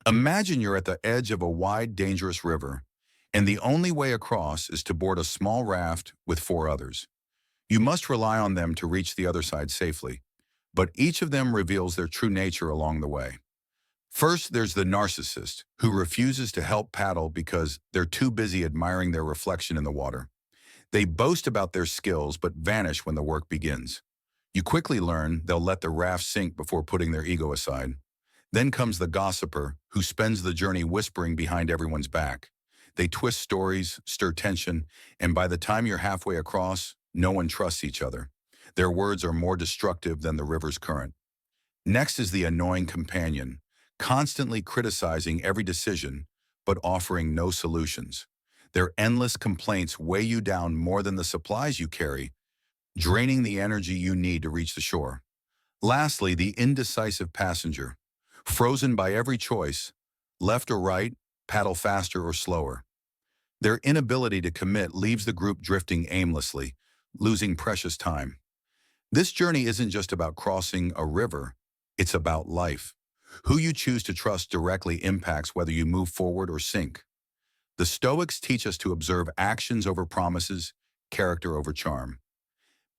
Imagine you're at the edge of a wide, dangerous river, and the only way across is to board a small raft with four others. You must rely on them to reach the other side safely, but each of them reveals their true nature along the way. First, there's the narcissist, who refuses to help paddle because they're too busy admiring their reflection in the water. They boast about their skills but vanish when the work begins. You quickly learn they'll let the raft sink before putting their ego aside. Then comes the gossiper, who spends the journey whispering behind everyone's back. They twist stories, stir tension, and by the time you're halfway across, no one trusts each other. Their words are more destructive than the river's current. Next is the annoying companion, constantly criticizing every decision, but offering no solutions. Their endless complaints weigh you down more than the supplies you carry, draining the energy you need to reach the shore. Lastly, the indecisive passenger, frozen by every choice, left or right, paddle faster or slower. Their inability to commit leaves the group drifting aimlessly, losing precious time. This journey isn't just about crossing a river, it's about life. Who you choose to trust directly impacts whether you move forward or sink. The Stoics teach us to observe actions over promises, character over charm.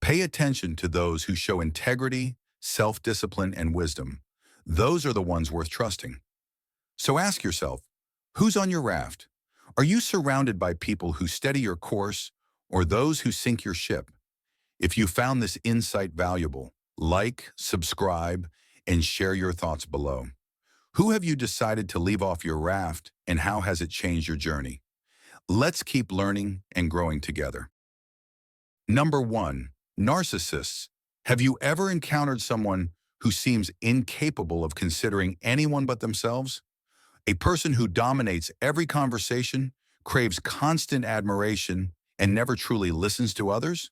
Pay attention to those who show integrity, self-discipline, and wisdom. Those are the ones worth trusting. So ask yourself, who's on your raft? Are you surrounded by people who steady your course or those who sink your ship? If you found this insight valuable, like, subscribe, and share your thoughts below. Who have you decided to leave off your raft, and how has it changed your journey? Let's keep learning and growing together. Number 1. Narcissists. Have you ever encountered someone who seems incapable of considering anyone but themselves? A person who dominates every conversation, craves constant admiration, and never truly listens to others?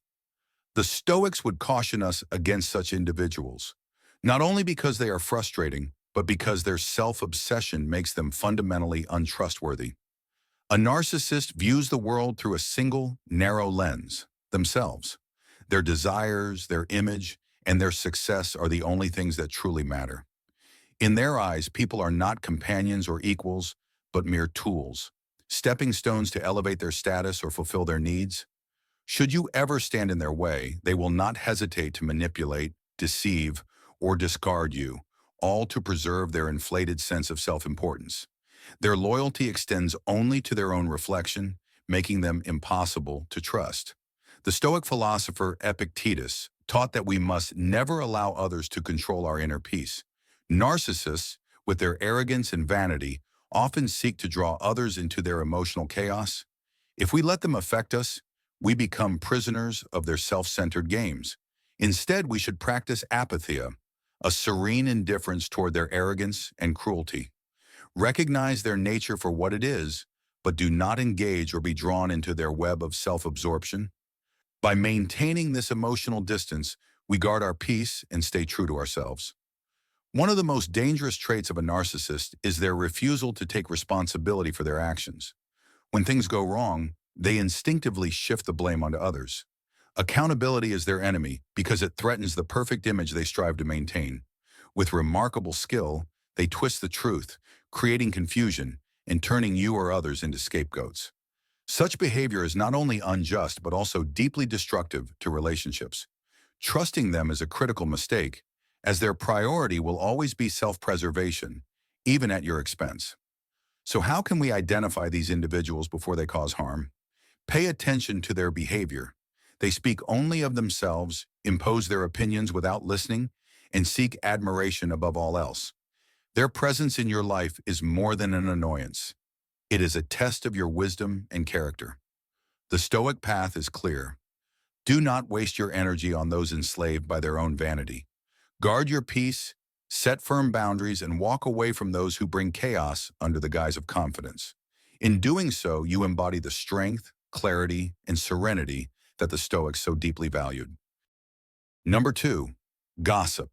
The Stoics would caution us against such individuals, not only because they are frustrating, but because their self-obsession makes them fundamentally untrustworthy. A narcissist views the world through a single, narrow lens, themselves. Their desires, their image, and their success are the only things that truly matter. In their eyes, people are not companions or equals, but mere tools, stepping stones to elevate their status or fulfill their needs. Should you ever stand in their way, they will not hesitate to manipulate, deceive, or discard you, all to preserve their inflated sense of self-importance. Their loyalty extends only to their own reflection, making them impossible to trust. The Stoic philosopher Epictetus taught that we must never allow others to control our inner peace. Narcissists, with their arrogance and vanity, often seek to draw others into their emotional chaos. If we let them affect us, we become prisoners of their self-centered games. Instead, we should practice apatheia, a serene indifference toward their arrogance and cruelty. Recognize their nature for what it is, but do not engage or be drawn into their web of self-absorption. By maintaining this emotional distance, we guard our peace and stay true to ourselves. One of the most dangerous traits of a narcissist is their refusal to take responsibility for their actions. When things go wrong, they instinctively shift the blame onto others. Accountability is their enemy because it threatens the perfect image they strive to maintain. With remarkable skill, they twist the truth, creating confusion and turning you or others into scapegoats. Such behavior is not only unjust but also deeply destructive to relationships. Trusting them is a critical mistake, as their priority will always be self-preservation, even at your expense. So how can we identify these individuals before they cause harm? Pay attention to their behavior. They speak only of themselves, impose their opinions without listening, and seek admiration above all else. Their presence in your life is more than an annoyance. It is a test of your wisdom and character. The Stoic path is clear. Do not waste your energy on those enslaved by their own vanity. Guard your peace, set firm boundaries, and walk away from those who bring chaos under the guise of confidence. In doing so, you embody the strength, clarity, and serenity that the Stoics so deeply valued. Number 2, gossip.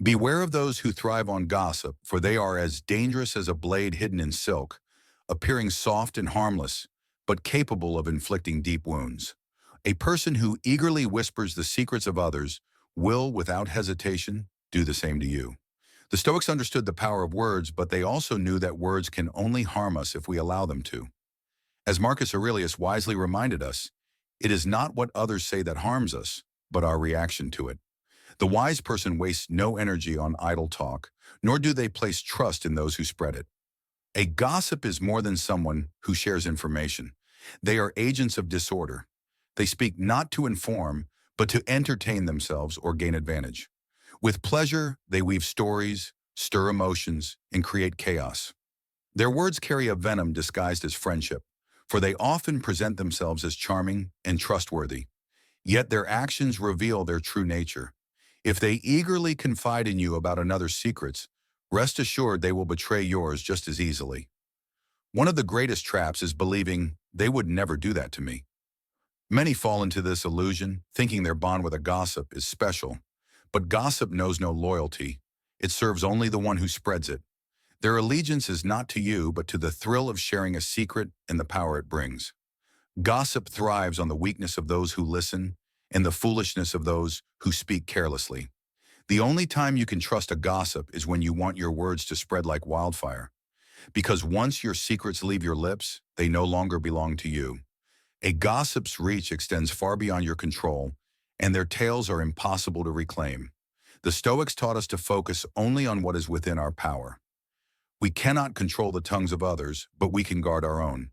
Beware of those who thrive on gossip, for they are as dangerous as a blade hidden in silk, appearing soft and harmless, but capable of inflicting deep wounds. A person who eagerly whispers the secrets of others will, without hesitation, do the same to you. The Stoics understood the power of words, but they also knew that words can only harm us if we allow them to. As Marcus Aurelius wisely reminded us, it is not what others say that harms us, but our reaction to it. The wise person wastes no energy on idle talk, nor do they place trust in those who spread it. A gossip is more than someone who shares information. They are agents of disorder. They speak not to inform, but to entertain themselves or gain advantage. With pleasure, they weave stories, stir emotions, and create chaos. Their words carry a venom disguised as friendship, for they often present themselves as charming and trustworthy. Yet their actions reveal their true nature. If they eagerly confide in you about another's secrets, rest assured they will betray yours just as easily. One of the greatest traps is believing they would never do that to me. Many fall into this illusion, thinking their bond with a gossip is special. But gossip knows no loyalty. It serves only the one who spreads it. Their allegiance is not to you, but to the thrill of sharing a secret and the power it brings. Gossip thrives on the weakness of those who listen and the foolishness of those who speak carelessly. The only time you can trust a gossip is when you want your words to spread like wildfire. Because once your secrets leave your lips, they no longer belong to you. A gossip's reach extends far beyond your control, and their tales are impossible to reclaim. The Stoics taught us to focus only on what is within our power. We cannot control the tongues of others, but we can guard our own.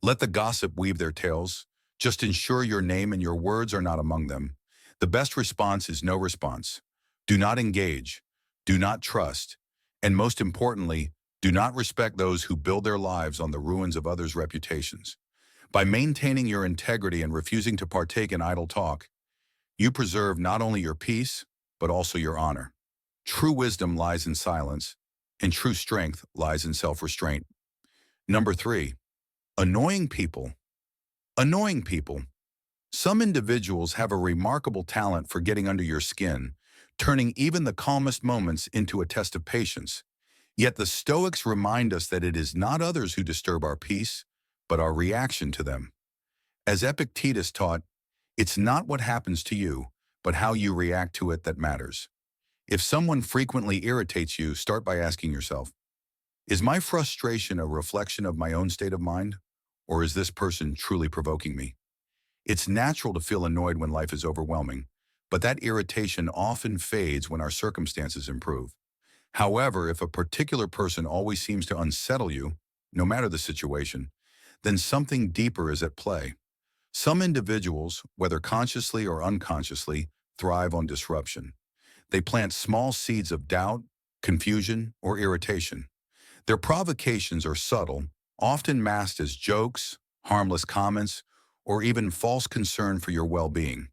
Let the gossip weave their tales. Just ensure your name and your words are not among them. The best response is no response. Do not engage. Do not trust. And most importantly, do not respect those who build their lives on the ruins of others' reputations. By maintaining your integrity and refusing to partake in idle talk, you preserve not only your peace, but also your honor. True wisdom lies in silence, and true strength lies in self-restraint. Number 3, annoying people. Annoying people. Some individuals have a remarkable talent for getting under your skin, turning even the calmest moments into a test of patience. Yet the Stoics remind us that it is not others who disturb our peace, but our reaction to them. As Epictetus taught, it's not what happens to you, but how you react to it that matters. If someone frequently irritates you, start by asking yourself, is my frustration a reflection of my own state of mind, or is this person truly provoking me? It's natural to feel annoyed when life is overwhelming, but that irritation often fades when our circumstances improve. However, if a particular person always seems to unsettle you, no matter the situation, then something deeper is at play. Some individuals, whether consciously or unconsciously, thrive on disruption. They plant small seeds of doubt, confusion, or irritation. Their provocations are subtle, often masked as jokes, harmless comments, or even false concern for your well-being.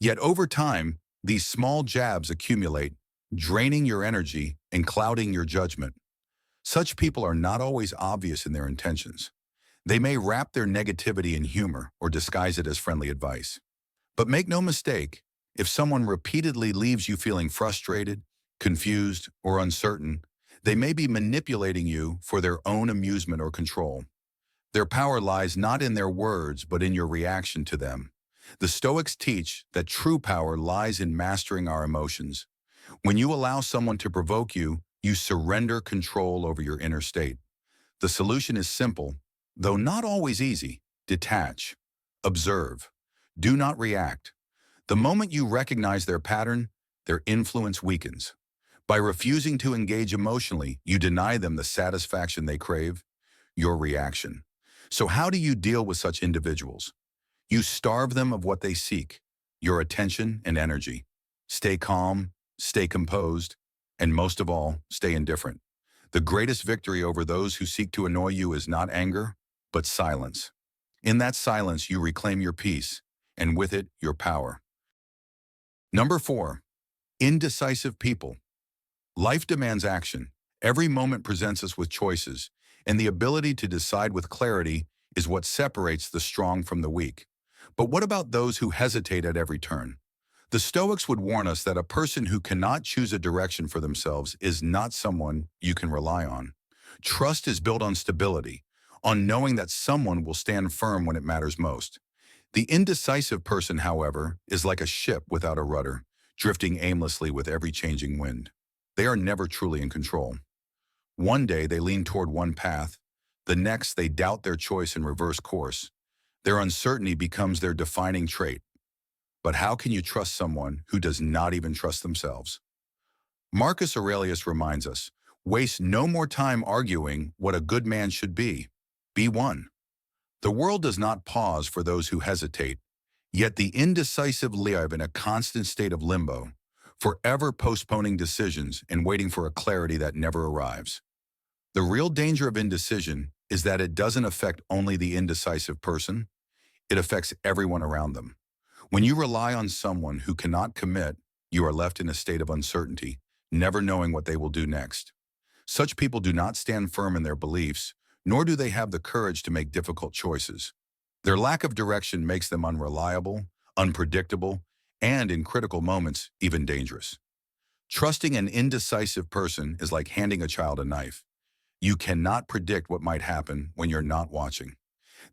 Yet over time, these small jabs accumulate, draining your energy and clouding your judgment. Such people are not always obvious in their intentions. They may wrap their negativity in humor or disguise it as friendly advice. But make no mistake, if someone repeatedly leaves you feeling frustrated, confused, or uncertain, they may be manipulating you for their own amusement or control. Their power lies not in their words, but in your reaction to them. The Stoics teach that true power lies in mastering our emotions. When you allow someone to provoke you, you surrender control over your inner state. The solution is simple, though not always easy. Detach. Observe. Do not react. The moment you recognize their pattern, their influence weakens. By refusing to engage emotionally, you deny them the satisfaction they crave, your reaction. So how do you deal with such individuals? You starve them of what they seek, your attention and energy. Stay calm, stay composed, and most of all, stay indifferent. The greatest victory over those who seek to annoy you is not anger, but silence. In that silence, you reclaim your peace, and with it, your power. Number 4, indecisive people. Life demands action. Every moment presents us with choices, and the ability to decide with clarity is what separates the strong from the weak. But what about those who hesitate at every turn? The Stoics would warn us that a person who cannot choose a direction for themselves is not someone you can rely on. Trust is built on stability, on knowing that someone will stand firm when it matters most. The indecisive person, however, is like a ship without a rudder, drifting aimlessly with every changing wind. They are never truly in control. One day they lean toward one path, the next they doubt their choice and reverse course. Their uncertainty becomes their defining trait. But how can you trust someone who does not even trust themselves? Marcus Aurelius reminds us, waste no more time arguing what a good man should be. Be one. The world does not pause for those who hesitate, yet the indecisive live in a constant state of limbo, forever postponing decisions and waiting for a clarity that never arrives. The real danger of indecision is that it doesn't affect only the indecisive person, it affects everyone around them. When you rely on someone who cannot commit, you are left in a state of uncertainty, never knowing what they will do next. Such people do not stand firm in their beliefs, nor do they have the courage to make difficult choices. Their lack of direction makes them unreliable, unpredictable, and in critical moments, even dangerous. Trusting an indecisive person is like handing a child a knife. You cannot predict what might happen when you're not watching.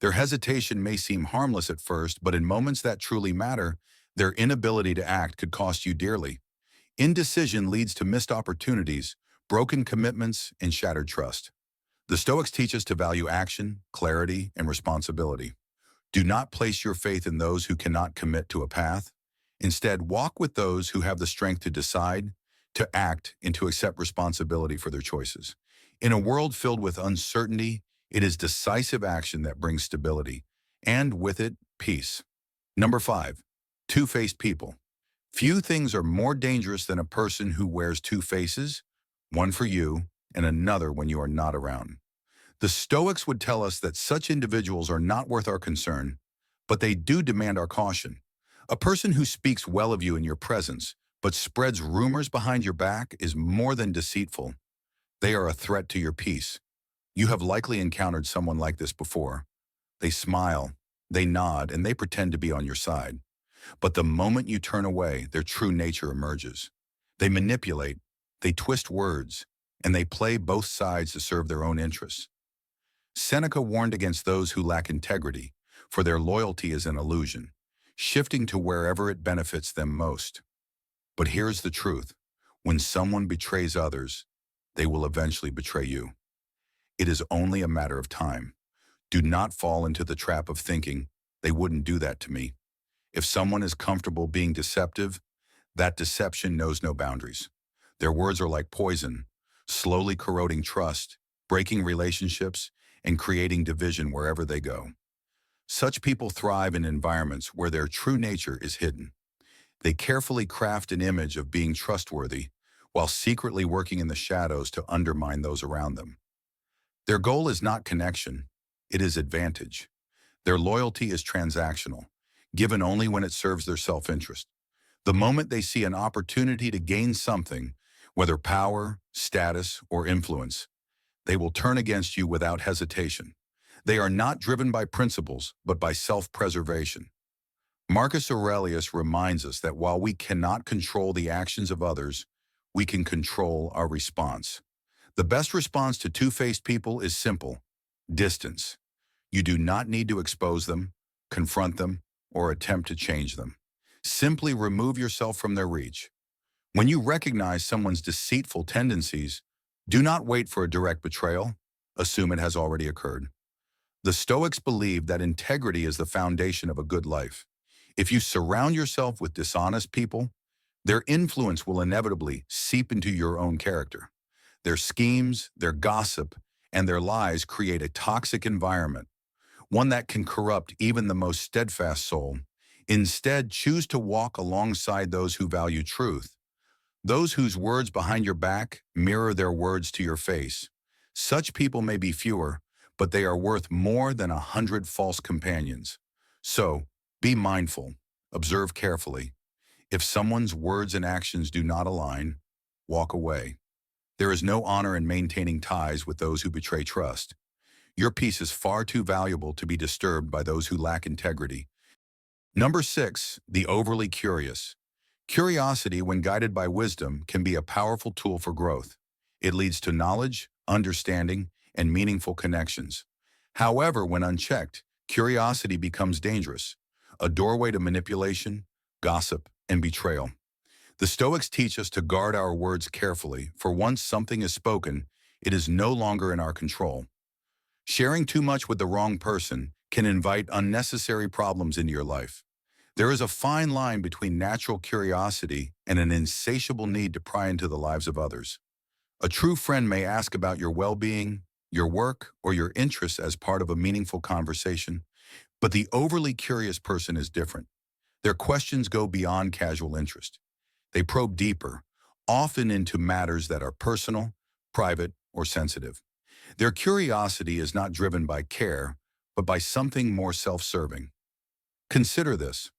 Their hesitation may seem harmless at first, but in moments that truly matter, their inability to act could cost you dearly. Indecision leads to missed opportunities, broken commitments, and shattered trust. The Stoics teach us to value action, clarity, and responsibility. Do not place your faith in those who cannot commit to a path. Instead, walk with those who have the strength to decide, to act, and to accept responsibility for their choices. In a world filled with uncertainty, it is decisive action that brings stability, and with it, peace. Number 5. Two-faced people. Few things are more dangerous than a person who wears two faces, one for you and another when you are not around. The Stoics would tell us that such individuals are not worth our concern, but they do demand our caution. A person who speaks well of you in your presence, but spreads rumors behind your back is more than deceitful. They are a threat to your peace. You have likely encountered someone like this before. They smile, they nod, and they pretend to be on your side. But the moment you turn away, their true nature emerges. They manipulate, they twist words, and they play both sides to serve their own interests. Seneca warned against those who lack integrity, for their loyalty is an illusion, shifting to wherever it benefits them most. But here's the truth. When someone betrays others, they will eventually betray you. It is only a matter of time. Do not fall into the trap of thinking, they wouldn't do that to me. If someone is comfortable being deceptive, that deception knows no boundaries. Their words are like poison, slowly corroding trust, breaking relationships, and creating division wherever they go. Such people thrive in environments where their true nature is hidden. They carefully craft an image of being trustworthy, while secretly working in the shadows to undermine those around them. Their goal is not connection, it is advantage. Their loyalty is transactional, given only when it serves their self-interest. The moment they see an opportunity to gain something, whether power, status, or influence, they will turn against you without hesitation. They are not driven by principles, but by self-preservation. Marcus Aurelius reminds us that while we cannot control the actions of others, we can control our response. The best response to two-faced people is simple: distance. You do not need to expose them, confront them, or attempt to change them. Simply remove yourself from their reach. When you recognize someone's deceitful tendencies, do not wait for a direct betrayal. Assume it has already occurred. The Stoics believe that integrity is the foundation of a good life. If you surround yourself with dishonest people, their influence will inevitably seep into your own character. Their schemes, their gossip, and their lies create a toxic environment, one that can corrupt even the most steadfast soul. Instead, choose to walk alongside those who value truth, those whose words behind your back mirror their words to your face. Such people may be fewer, but they are worth more than 100 false companions. So, be mindful, observe carefully. If someone's words and actions do not align, walk away. There is no honor in maintaining ties with those who betray trust. Your peace is far too valuable to be disturbed by those who lack integrity. Number 6, the overly curious. Curiosity, when guided by wisdom, can be a powerful tool for growth. It leads to knowledge, understanding, and meaningful connections. However, when unchecked, curiosity becomes dangerous, a doorway to manipulation, gossip, and betrayal. The Stoics teach us to guard our words carefully, for once something is spoken, it is no longer in our control. Sharing too much with the wrong person can invite unnecessary problems into your life. There is a fine line between natural curiosity and an insatiable need to pry into the lives of others. A true friend may ask about your well-being, your work, or your interests as part of a meaningful conversation, but the overly curious person is different. Their questions go beyond casual interest. They probe deeper, often into matters that are personal, private, or sensitive. Their curiosity is not driven by care, but by something more self-serving. Consider this.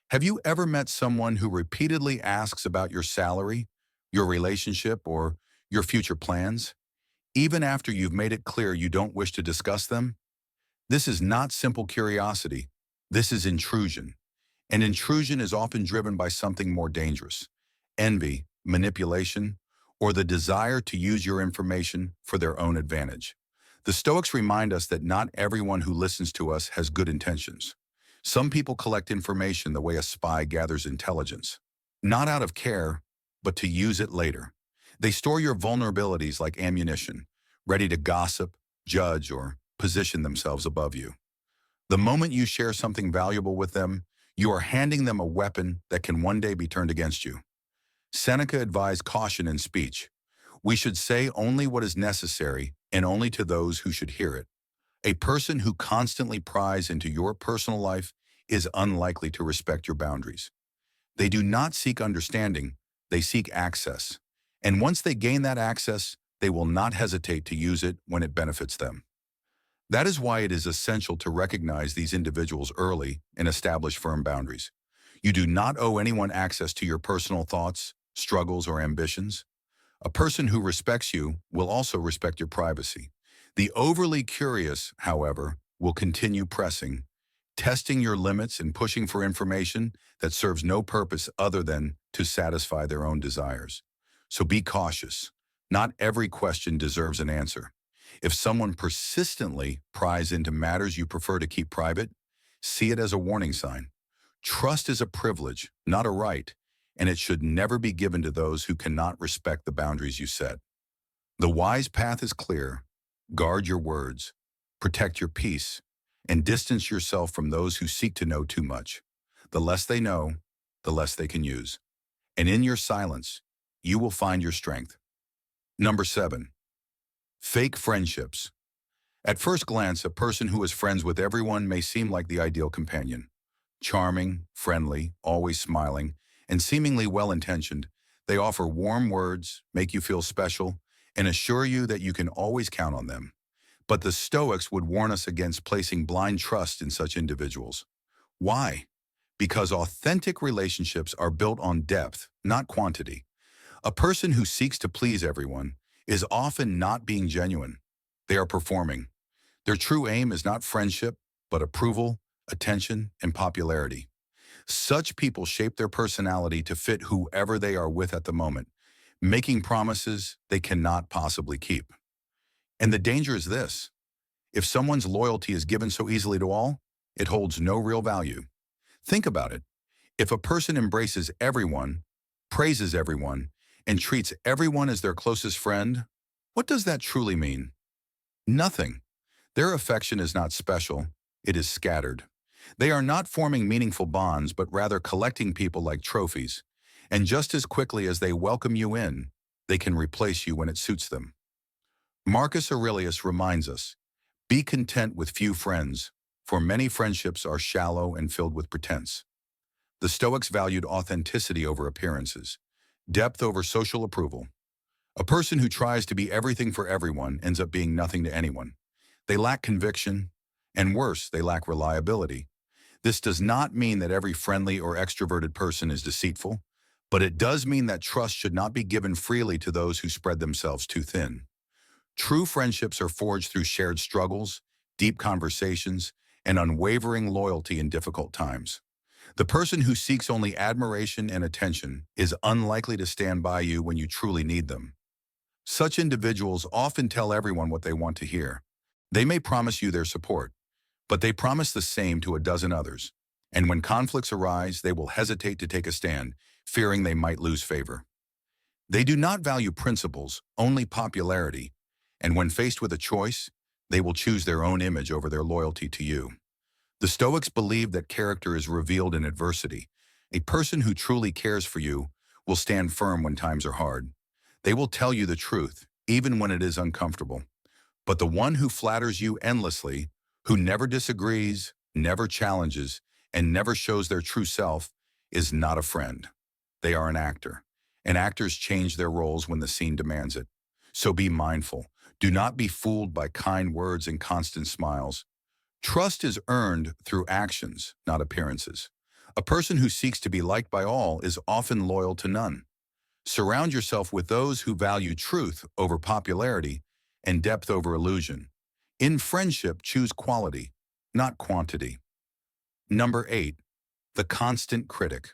Have you ever met someone who repeatedly asks about your salary, your relationship, or your future plans, even after you've made it clear you don't wish to discuss them? This is not simple curiosity. This is intrusion. And intrusion is often driven by something more dangerous: envy, manipulation, or the desire to use your information for their own advantage. The Stoics remind us that not everyone who listens to us has good intentions. Some people collect information the way a spy gathers intelligence, not out of care, but to use it later. They store your vulnerabilities like ammunition, ready to gossip, judge, or position themselves above you. The moment you share something valuable with them, you are handing them a weapon that can one day be turned against you. Seneca advised caution in speech. We should say only what is necessary and only to those who should hear it. A person who constantly pries into your personal life is unlikely to respect your boundaries. They do not seek understanding, they seek access. And once they gain that access, they will not hesitate to use it when it benefits them. That is why it is essential to recognize these individuals early and establish firm boundaries. You do not owe anyone access to your personal thoughts, struggles, or ambitions. A person who respects you will also respect your privacy. The overly curious, however, will continue pressing, testing your limits and pushing for information that serves no purpose other than to satisfy their own desires. So be cautious. Not every question deserves an answer. If someone persistently pries into matters you prefer to keep private, see it as a warning sign. Trust is a privilege, not a right, and it should never be given to those who cannot respect the boundaries you set. The wise path is clear. Guard your words, protect your peace, and distance yourself from those who seek to know too much. The less they know, the less they can use. And in your silence, you will find your strength. Number 7. Fake friendships. At first glance, a person who is friends with everyone may seem like the ideal companion. Charming, friendly, always smiling, and seemingly well-intentioned, they offer warm words, make you feel special, and assure you that you can always count on them. But the Stoics would warn us against placing blind trust in such individuals. Why? Because authentic relationships are built on depth, not quantity. A person who seeks to please everyone is often not being genuine. They are performing. Their true aim is not friendship, but approval, attention, and popularity. Such people shape their personality to fit whoever they are with at the moment, making promises they cannot possibly keep. And the danger is this: if someone's loyalty is given so easily to all, it holds no real value. Think about it. If a person embraces everyone, praises everyone, and treats everyone as their closest friend, what does that truly mean? Nothing. Their affection is not special, it is scattered. They are not forming meaningful bonds, but rather collecting people like trophies. And just as quickly as they welcome you in, they can replace you when it suits them. Marcus Aurelius reminds us, be content with few friends, for many friendships are shallow and filled with pretense. The Stoics valued authenticity over appearances, depth over social approval. A person who tries to be everything for everyone ends up being nothing to anyone. They lack conviction, and worse, they lack reliability. This does not mean that every friendly or extroverted person is deceitful, but it does mean that trust should not be given freely to those who spread themselves too thin. True friendships are forged through shared struggles, deep conversations, and unwavering loyalty in difficult times. The person who seeks only admiration and attention is unlikely to stand by you when you truly need them. Such individuals often tell everyone what they want to hear. They may promise you their support, but they promise the same to a dozen others. And when conflicts arise, they will hesitate to take a stand fearing they might lose favor. They do not value principles, only popularity, and when faced with a choice, they will choose their own image over their loyalty to you. The Stoics believe that character is revealed in adversity. A person who truly cares for you will stand firm when times are hard. They will tell you the truth, even when it is uncomfortable. But the one who flatters you endlessly, who never disagrees, never challenges, and never shows their true self, is not a friend. They are an actor, and actors change their roles when the scene demands it. So be mindful. Do not be fooled by kind words and constant smiles. Trust is earned through actions, not appearances. A person who seeks to be liked by all is often loyal to none. Surround yourself with those who value truth over popularity and depth over illusion. In friendship, choose quality, not quantity. Number 8, the constant critic.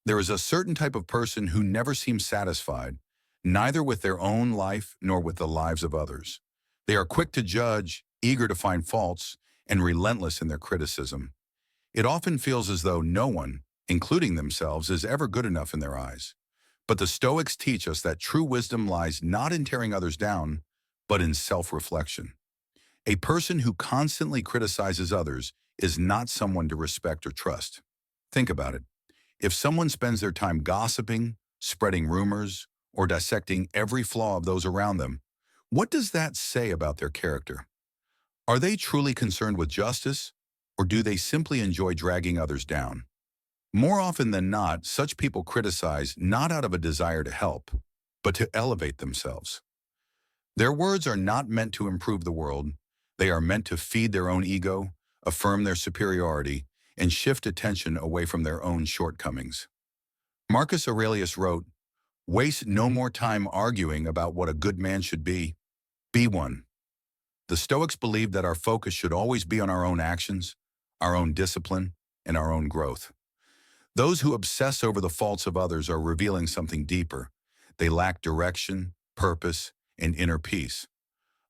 There is a certain type of person who never seems satisfied, neither with their own life nor with the lives of others. They are quick to judge, eager to find faults, and relentless in their criticism. It often feels as though no one, including themselves, is ever good enough in their eyes. But the Stoics teach us that true wisdom lies not in tearing others down, but in self-reflection. A person who constantly criticizes others is not someone to respect or trust. Think about it. If someone spends their time gossiping, spreading rumors, or dissecting every flaw of those around them, what does that say about their character? Are they truly concerned with justice, or do they simply enjoy dragging others down? More often than not, such people criticize not out of a desire to help, but to elevate themselves. Their words are not meant to improve the world. They are meant to feed their own ego, affirm their superiority, and shift attention away from their own shortcomings. Marcus Aurelius wrote, "Waste no more time arguing about what a good man should be. Be one." The Stoics believe that our focus should always be on our own actions, our own discipline, and our own growth. Those who obsess over the faults of others are revealing something deeper. They lack direction, purpose, and inner peace.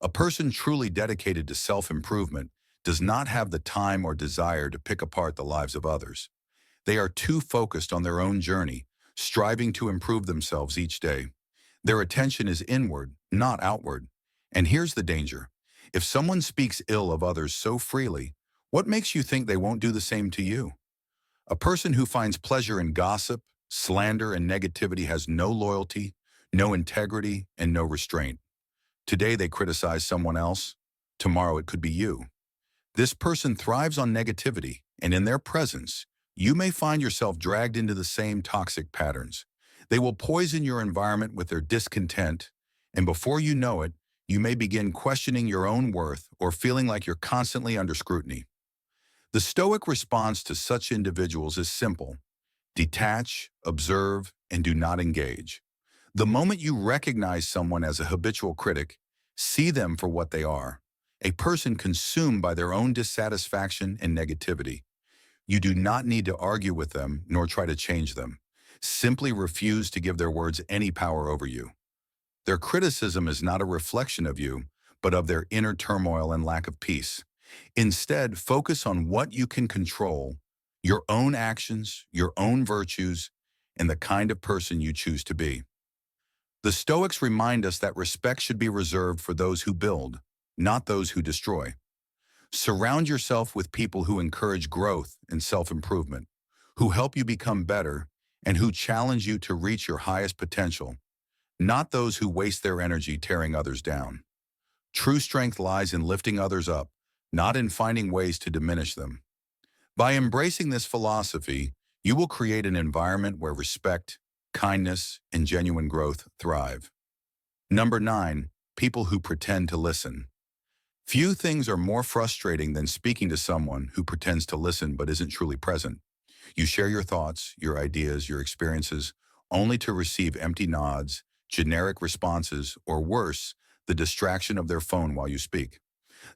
A person truly dedicated to self-improvement does not have the time or desire to pick apart the lives of others. They are too focused on their own journey, striving to improve themselves each day. Their attention is inward, not outward. And here's the danger. If someone speaks ill of others so freely, what makes you think they won't do the same to you? A person who finds pleasure in gossip, slander, and negativity has no loyalty, no integrity, and no restraint. Today they criticize someone else. Tomorrow it could be you. This person thrives on negativity, and in their presence, you may find yourself dragged into the same toxic patterns. They will poison your environment with their discontent, and before you know it, you may begin questioning your own worth or feeling like you're constantly under scrutiny. The Stoic response to such individuals is simple. Detach, observe, and do not engage. The moment you recognize someone as a habitual critic, see them for what they are, a person consumed by their own dissatisfaction and negativity. You do not need to argue with them nor try to change them. Simply refuse to give their words any power over you. Their criticism is not a reflection of you, but of their inner turmoil and lack of peace. Instead, focus on what you can control, your own actions, your own virtues, and the kind of person you choose to be. The Stoics remind us that respect should be reserved for those who build, not those who destroy. Surround yourself with people who encourage growth and self-improvement, who help you become better, and who challenge you to reach your highest potential, not those who waste their energy tearing others down. True strength lies in lifting others up, not in finding ways to diminish them. By embracing this philosophy, you will create an environment where respect, kindness, and genuine growth thrive. Number 9, people who pretend to listen. Few things are more frustrating than speaking to someone who pretends to listen but isn't truly present. You share your thoughts, your ideas, your experiences, only to receive empty nods, generic responses, or worse, the distraction of their phone while you speak.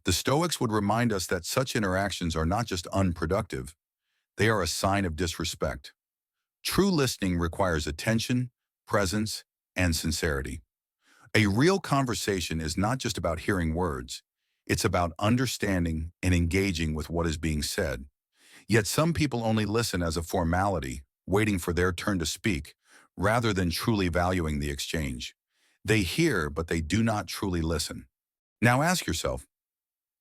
The Stoics would remind us that such interactions are not just unproductive, they are a sign of disrespect. True listening requires attention, presence, and sincerity. A real conversation is not just about hearing words, it's about understanding and engaging with what is being said. Yet some people only listen as a formality, waiting for their turn to speak, rather than truly valuing the exchange. They hear, but they do not truly listen. Now ask yourself,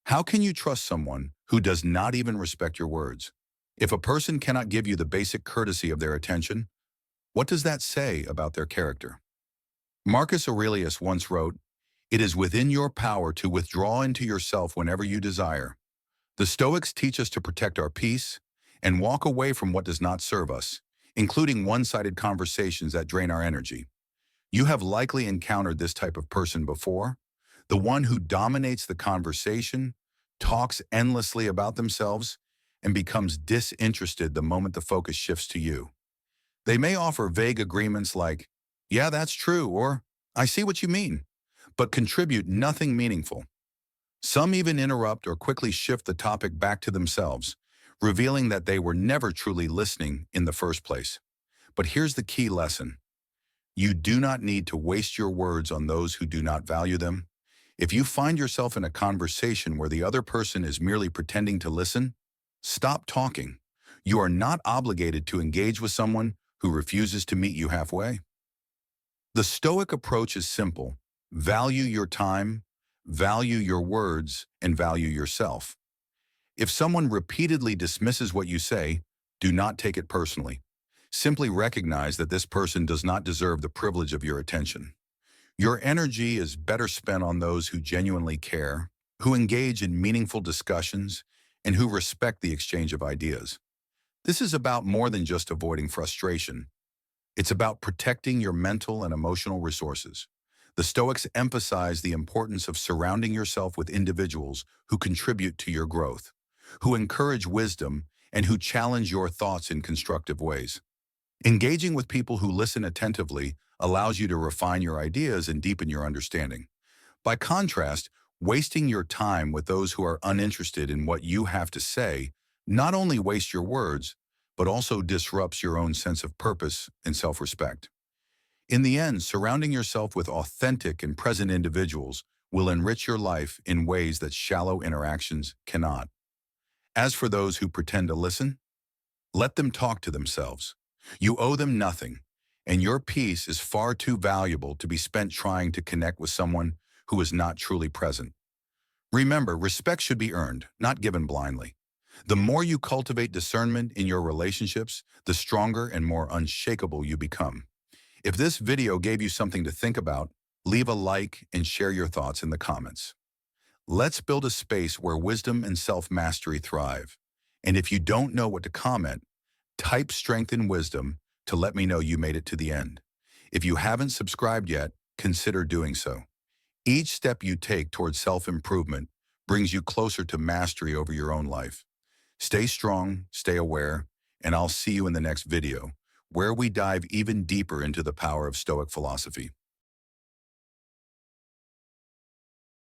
how can you trust someone who does not even respect your words? If a person cannot give you the basic courtesy of their attention, what does that say about their character? Marcus Aurelius once wrote, "It is within your power to withdraw into yourself whenever you desire." The Stoics teach us to protect our peace and walk away from what does not serve us, including one-sided conversations that drain our energy. You have likely encountered this type of person before, the one who dominates the conversation, talks endlessly about themselves, and becomes disinterested the moment the focus shifts to you. They may offer vague agreements like, "Yeah, that's true," or "I see what you mean," but contribute nothing meaningful. Some even interrupt or quickly shift the topic back to themselves, revealing that they were never truly listening in the first place. But here's the key lesson. You do not need to waste your words on those who do not value them. If you find yourself in a conversation where the other person is merely pretending to listen, stop talking. You are not obligated to engage with someone who refuses to meet you halfway. The Stoic approach is simple. Value your time, value your words, and value yourself. If someone repeatedly dismisses what you say, do not take it personally. Simply recognize that this person does not deserve the privilege of your attention. Your energy is better spent on those who genuinely care, who engage in meaningful discussions, and who respect the exchange of ideas. This is about more than just avoiding frustration. It's about protecting your mental and emotional resources. The Stoics emphasize the importance of surrounding yourself with individuals who contribute to your growth, who encourage wisdom, and who challenge your thoughts in constructive ways. Engaging with people who listen attentively allows you to refine your ideas and deepen your understanding. By contrast, wasting your time with those who are uninterested in what you have to say not only wastes your words, but also disrupts your own sense of purpose and self-respect. In the end, surrounding yourself with authentic and present individuals will enrich your life in ways that shallow interactions cannot. As for those who pretend to listen, let them talk to themselves. You owe them nothing, and your peace is far too valuable to be spent trying to connect with someone who is not truly present. Remember, respect should be earned, not given blindly. The more you cultivate discernment in your relationships, the stronger and more unshakable you become. If this video gave you something to think about, leave a like and share your thoughts in the comments. Let's build a space where wisdom and self-mastery thrive. And if you don't know what to comment, type strength and wisdom to let me know you made it to the end. If you haven't subscribed yet, consider doing so. Each step you take towards self-improvement brings you closer to mastery over your own life. Stay strong, stay aware, and I'll see you in the next video, where we dive even deeper into the power of Stoic philosophy.